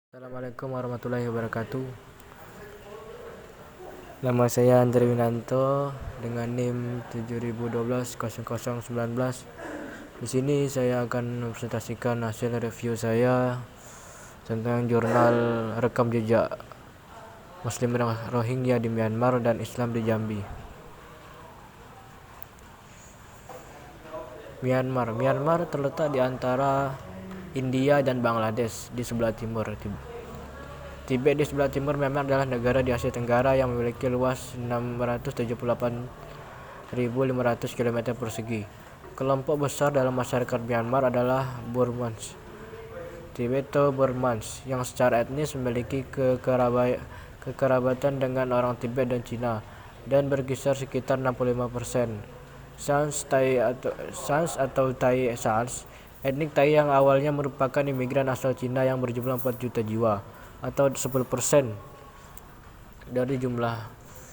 Assalamualaikum warahmatullahi wabarakatuh. Nama saya Andri Winanto dengan NIM 70120019. Di sini saya akan mempresentasikan hasil review saya tentang jurnal rekam jejak Muslim Rohingya di Myanmar dan Islam di Jambi. Myanmar terletak di antara India dan Bangladesh di sebelah timur. Tibet di sebelah timur Myanmar adalah negara di Asia Tenggara yang memiliki luas 678.500 km persegi. Kelompok besar dalam masyarakat Myanmar adalah Burmans, Tibeto-Burmans, yang secara etnis memiliki kekerabatan dengan orang Tibet dan Cina dan berkisar sekitar 65%. Sans atau Thai Sans, etnik Thai yang awalnya merupakan imigran asal Cina yang berjumlah 4 juta jiwa atau 10% dari jumlah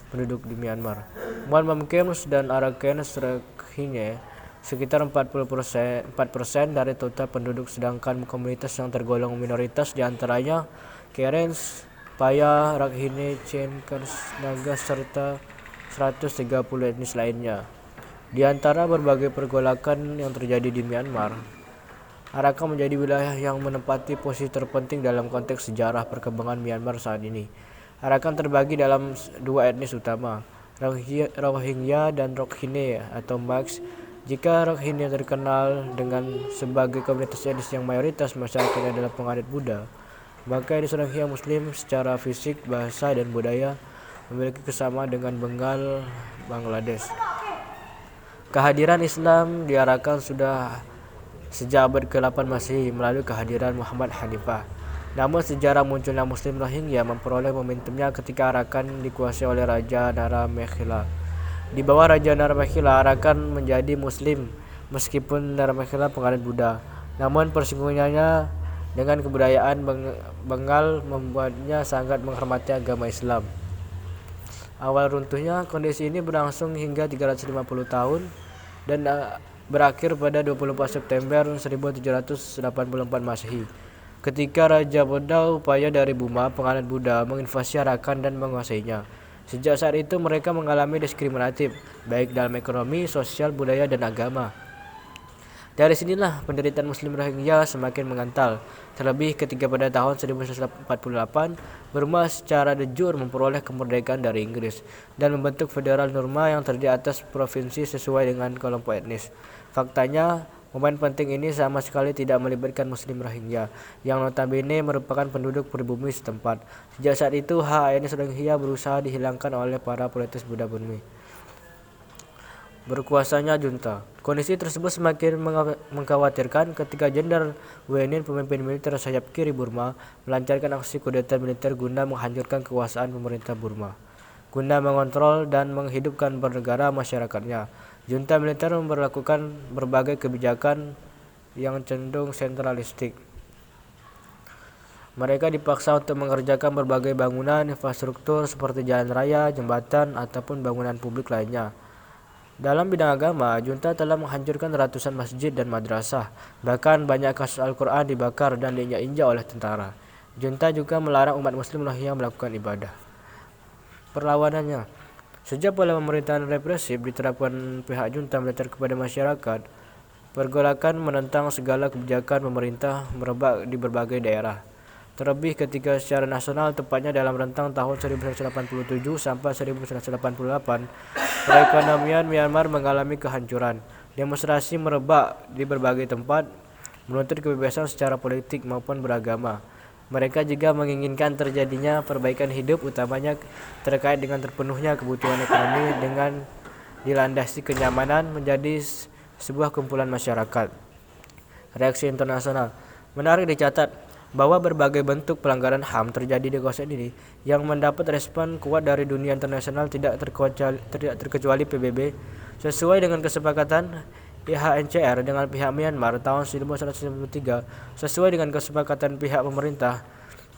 penduduk di Myanmar. Mon Mamkems dan Arakens Rohingya sekitar 4% dari total penduduk, sedangkan komunitas yang tergolong minoritas diantaranya Karens, Paya, Rakhine, Chenkers, Naga, serta 130 etnis lainnya. Di antara berbagai pergolakan yang terjadi di Myanmar, Arakan menjadi wilayah yang menempati posisi terpenting dalam konteks sejarah perkembangan Myanmar saat ini. Arakan terbagi dalam dua etnis utama, Rohingya dan Rakhine atau Maks. Jika Rakhine terkenal dengan sebagai komunitas etnis yang mayoritas masyarakatnya adalah penganut Buddha, maka etnis Rohingya Muslim secara fisik, bahasa, dan budaya memiliki kesamaan dengan Bengal, Bangladesh. Kehadiran Islam di Arakan sudah sejak abad ke-8 Masehi melalui kehadiran Muhammad Hanifah. Namun sejarah munculnya Muslim Rohingya memperoleh momentumnya ketika Arakan dikuasai oleh Raja Naramekila. Di bawah Raja Naramekila, Arakan menjadi Muslim meskipun Naramekila penganut Buddha. Namun persinggungannya dengan kebudayaan Bengal membuatnya sangat menghormati agama Islam. Awal runtuhnya kondisi ini berlangsung hingga 350 tahun dan berakhir pada 24 September 1784 Masehi, ketika Raja Buddha Upaya dari Burma, penganut Buddha, menginvasi Arakan dan menguasainya. Sejak saat itu mereka mengalami diskriminatif, baik dalam ekonomi, sosial, budaya, dan agama. Dari sinilah penderitaan Muslim Rohingya semakin mengental, terlebih ketika pada tahun 1948 Burma secara de jure memperoleh kemerdekaan dari Inggris dan membentuk federal Burma yang terdiri atas provinsi sesuai dengan kelompok etnis. Faktanya, momen penting ini sama sekali tidak melibatkan Muslim Rohingya, yang notabene merupakan penduduk pribumi setempat. Sejak saat itu, hak etnis Rohingya berusaha dihilangkan oleh para politis Buddha Burmi. Berkuasanya junta. Kondisi tersebut semakin mengkhawatirkan ketika Jenderal Wenin, pemimpin militer sayap kiri Burma, melancarkan aksi kudeta militer guna menghancurkan kekuasaan pemerintah Burma, guna mengontrol dan menghidupkan bernegara masyarakatnya. Junta militer memperlakukan berbagai kebijakan yang cenderung sentralistik. Mereka dipaksa untuk mengerjakan berbagai bangunan infrastruktur seperti jalan raya, jembatan, ataupun bangunan publik lainnya. Dalam bidang agama, junta telah menghancurkan ratusan masjid dan madrasah. Bahkan banyak kasus Al-Quran dibakar dan diinjak-injak oleh tentara. Junta juga melarang umat Muslim Rohingya melakukan ibadah. Perlawanannya, sejak pola pemerintahan represif diterapkan pihak junta militer kepada masyarakat, pergolakan menentang segala kebijakan pemerintah merebak di berbagai daerah. Terlebih ketika secara nasional, tepatnya dalam rentang tahun 1987 sampai 1988, perekonomian Myanmar mengalami kehancuran. Demonstrasi merebak di berbagai tempat, menuntut kebebasan secara politik maupun beragama. Mereka juga menginginkan terjadinya perbaikan hidup, utamanya terkait dengan terpenuhnya kebutuhan ekonomi dengan dilandasi kenyamanan menjadi sebuah kumpulan masyarakat. Reaksi internasional. Menarik dicatat bahwa berbagai bentuk pelanggaran HAM terjadi di kawasan ini yang mendapat respon kuat dari dunia internasional, tidak terkecuali PBB, sesuai dengan kesepakatan IHNCR dengan pihak Myanmar tahun 1993, sesuai dengan kesepakatan pihak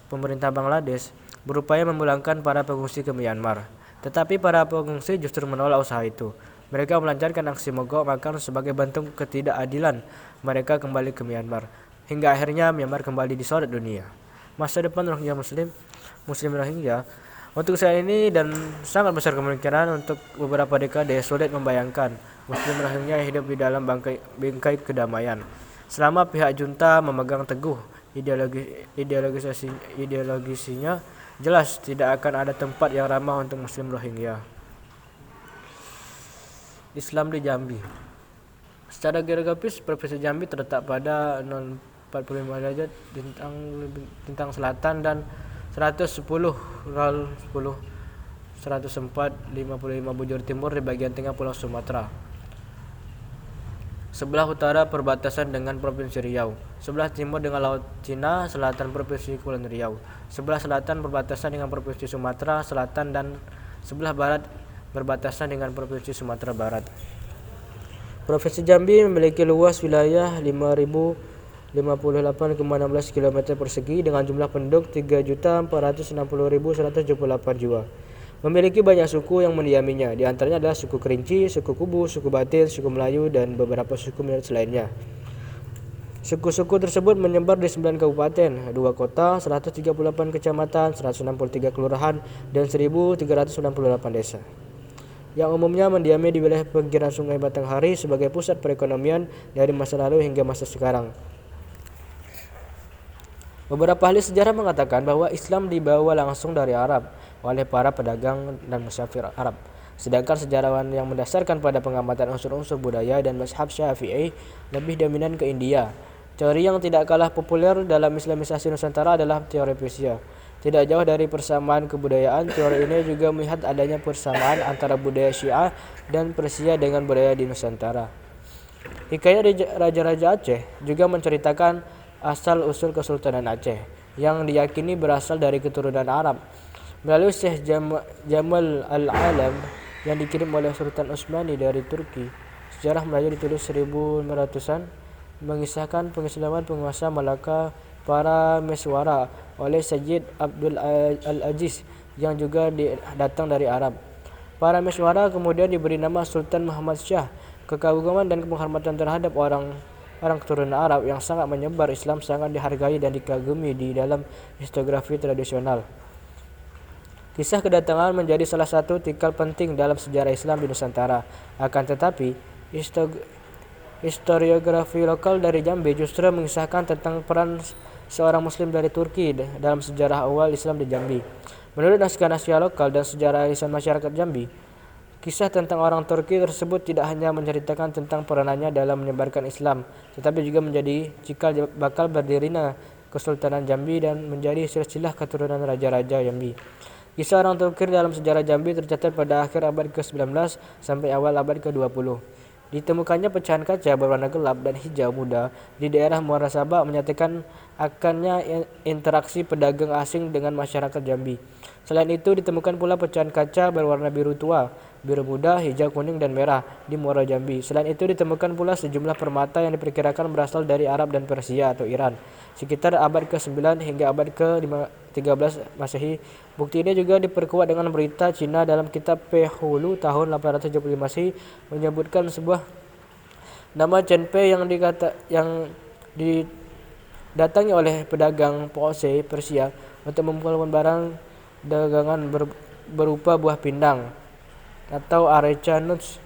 pemerintah Bangladesh berupaya memulangkan para pengungsi ke Myanmar. Tetapi para pengungsi justru menolak usaha itu. Mereka melancarkan aksi mogok makan sebagai bentuk ketidakadilan mereka kembali ke Myanmar. Hingga akhirnya Myanmar kembali disorot dunia. Masa depan Muslim Rohingya untuk saat ini dan sangat besar kemungkinan untuk beberapa dekade sulit membayangkan Muslim Rohingya hidup di dalam bingkai kedamaian. Selama pihak junta memegang teguh ideologisinya, jelas tidak akan ada tempat yang ramah untuk Muslim Rohingya. Islam di Jambi. Secara geografis, Provinsi Jambi terletak pada 045 derajat lintang selatan dan 104,55 bujur timur di bagian tengah Pulau Sumatera. Sebelah utara perbatasan dengan Provinsi Riau, sebelah timur dengan Laut Cina, selatan Provinsi Kepulauan Riau, sebelah selatan perbatasan dengan Provinsi Sumatera Selatan dan sebelah barat berbatasan dengan Provinsi Sumatera Barat. Provinsi Jambi memiliki luas wilayah 5.058,16 km persegi dengan jumlah penduduk 3.460.178 jiwa. Memiliki banyak suku yang mendiaminya, di antaranya adalah suku Kerinci, suku Kubu, suku Batin, suku Melayu, dan beberapa suku minoritas lainnya. Suku-suku tersebut menyebar di 9 kabupaten, 2 kota, 138 kecamatan, 163 kelurahan, dan 1.398 desa, yang umumnya mendiami di wilayah pinggiran Sungai Batanghari sebagai pusat perekonomian dari masa lalu hingga masa sekarang. Beberapa ahli sejarah mengatakan bahwa Islam dibawa langsung dari Arab oleh para pedagang dan musafir Arab. Sedangkan sejarawan yang mendasarkan pada pengamatan unsur-unsur budaya dan mazhab Syafi'i lebih dominan ke India. Teori yang tidak kalah populer dalam Islamisasi Nusantara adalah teori Persia. Tidak jauh dari persamaan kebudayaan, teori ini juga melihat adanya persamaan antara budaya Syiah dan Persia dengan budaya di Nusantara. Hikayat Raja-Raja Aceh juga menceritakan asal-usul Kesultanan Aceh yang diyakini berasal dari keturunan Arab melalui Syekh Jamal Al-Alam yang dikirim oleh Sultan Utsmani dari Turki. Sejarah Melayu ditulis 1500-an mengisahkan pengislaman penguasa Malaka para Meswara oleh Sayyid Abdul Al-Aziz yang juga datang dari Arab. Para Meswara kemudian diberi nama Sultan Muhammad Shah. Kekaguman dan penghormatan terhadap orang keturunan Arab yang sangat menyebar Islam sangat dihargai dan dikagumi di dalam historiografi tradisional. Kisah kedatangan menjadi salah satu tikal penting dalam sejarah Islam di Nusantara. Akan tetapi, historiografi lokal dari Jambi justru mengisahkan tentang peran seorang Muslim dari Turki dalam sejarah awal Islam di Jambi. Menurut naskah-naskah lokal dan sejarah lisan masyarakat Jambi, kisah tentang orang Turki tersebut tidak hanya menceritakan tentang peranannya dalam menyebarkan Islam, tetapi juga menjadi cikal bakal berdirinya Kesultanan Jambi dan menjadi silsilah keturunan raja-raja Jambi. Kisah orang Turki dalam sejarah Jambi tercatat pada akhir abad ke-19 sampai awal abad ke-20. Ditemukannya pecahan kaca berwarna gelap dan hijau muda di daerah Muara Sabak menyatakan akannya interaksi pedagang asing dengan masyarakat Jambi. Selain itu ditemukan pula pecahan kaca berwarna biru tua, biru muda, hijau, kuning, dan merah di Muara Jambi. Selain itu ditemukan pula sejumlah permata yang diperkirakan berasal dari Arab dan Persia atau Iran sekitar abad ke-9 hingga abad ke-13 Masehi. Bukti ini juga diperkuat dengan berita Cina dalam kitab Pehulu tahun 875 Masehi menyebutkan sebuah nama Chen Pei yang didatangi oleh pedagang Posse Persia untuk mengumpulkan barang dagangan berupa buah pindang atau areca nuts.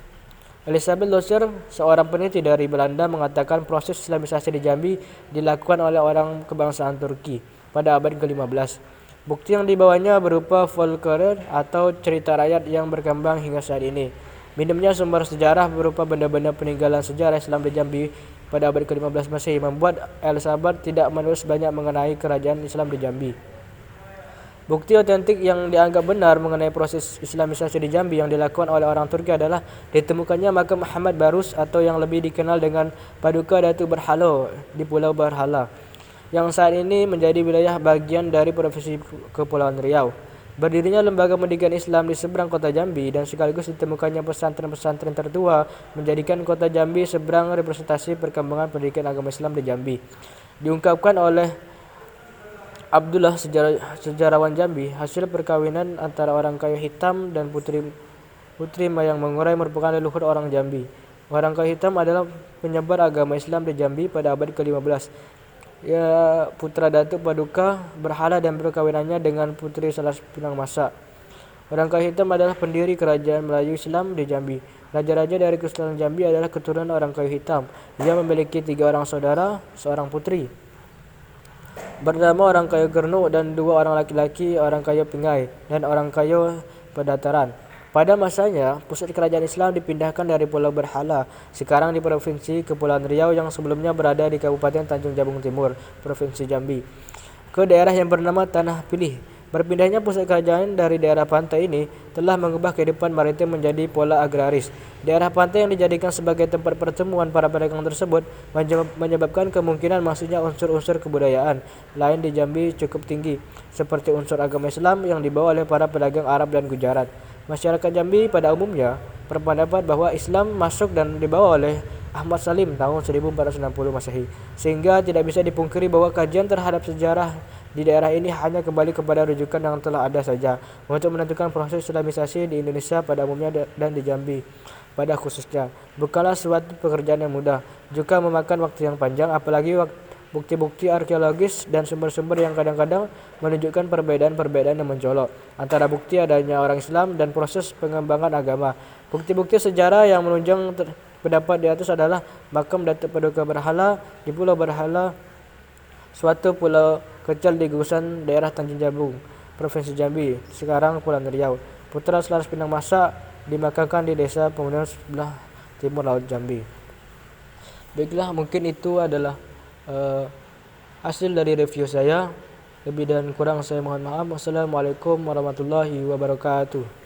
Elizabeth Loser, seorang peneliti dari Belanda, mengatakan proses Islamisasi di Jambi dilakukan oleh orang kebangsaan Turki pada abad ke-15. Bukti yang dibawanya berupa folklore atau cerita rakyat yang berkembang hingga saat ini. Minimnya sumber sejarah berupa benda-benda peninggalan sejarah Islam di Jambi pada abad ke-15 Masehi membuat Elizabeth tidak menulis banyak mengenai kerajaan Islam di Jambi. Bukti otentik yang dianggap benar mengenai proses Islamisasi di Jambi yang dilakukan oleh orang Turki adalah ditemukannya makam Muhammad Barus atau yang lebih dikenal dengan Paduka Datu Berhalo di Pulau Berhala, yang saat ini menjadi wilayah bagian dari Provinsi Kepulauan Riau. Berdirinya lembaga pendidikan Islam di seberang kota Jambi dan sekaligus ditemukannya pesantren-pesantren tertua menjadikan kota Jambi seberang representasi perkembangan pendidikan agama Islam di Jambi. Diungkapkan oleh Abdullah, sejarawan Jambi, hasil perkawinan antara orang kayu hitam dan putri Mayang Mengurai merupakan leluhur orang Jambi. Orang kayu hitam adalah penyebar agama Islam di Jambi pada abad ke-15. ya putra Datuk Paduka Berhala dan perkawinannya dengan putri Salas Pinang Masa. Orang Kayu Hitam adalah pendiri kerajaan Melayu Islam di Jambi. Raja-raja dari Kesultanan Jambi adalah keturunan orang Kayu Hitam. Dia memiliki 3 orang saudara, seorang putri bernama orang Kayu Gernu dan 2 orang laki-laki, orang Kayu Pingai dan orang Kayu Pedataran. Pada masanya, pusat kerajaan Islam dipindahkan dari Pulau Berhala, sekarang di Provinsi Kepulauan Riau yang sebelumnya berada di Kabupaten Tanjung Jabung Timur, Provinsi Jambi, ke daerah yang bernama Tanah Pilih. Berpindahnya pusat kerajaan dari daerah pantai ini telah mengubah kehidupan maritim menjadi pola agraris. Daerah pantai yang dijadikan sebagai tempat pertemuan para pedagang tersebut menyebabkan kemungkinan masuknya unsur-unsur kebudayaan lain di Jambi cukup tinggi, seperti unsur agama Islam yang dibawa oleh para pedagang Arab dan Gujarat. Masyarakat Jambi pada umumnya berpendapat bahwa Islam masuk dan dibawa oleh Ahmad Salim tahun 1460 Masehi, sehingga tidak bisa dipungkiri bahwa kajian terhadap sejarah di daerah ini hanya kembali kepada rujukan yang telah ada saja untuk menentukan proses Islamisasi di Indonesia pada umumnya dan di Jambi pada khususnya. Bukanlah suatu pekerjaan yang mudah, juga memakan waktu yang panjang, apalagi bukti-bukti arkeologis dan sumber-sumber yang kadang-kadang menunjukkan perbedaan-perbedaan yang mencolok antara bukti adanya orang Islam dan proses pengembangan agama. Bukti-bukti sejarah yang menunjang pendapat di atas adalah makam Datuk Paduka Berhala di Pulau Berhala, suatu pulau kecil di gugusan daerah Tanjung Jabung, Provinsi Jambi, sekarang Kepulauan Riau. Putra Salas Pinang Masa dimakamkan di desa Pemenang sebelah timur laut Jambi. Baiklah, mungkin itu adalah hasil dari review saya. Lebih dan kurang saya mohon maaf. Wassalamualaikum warahmatullahi wabarakatuh.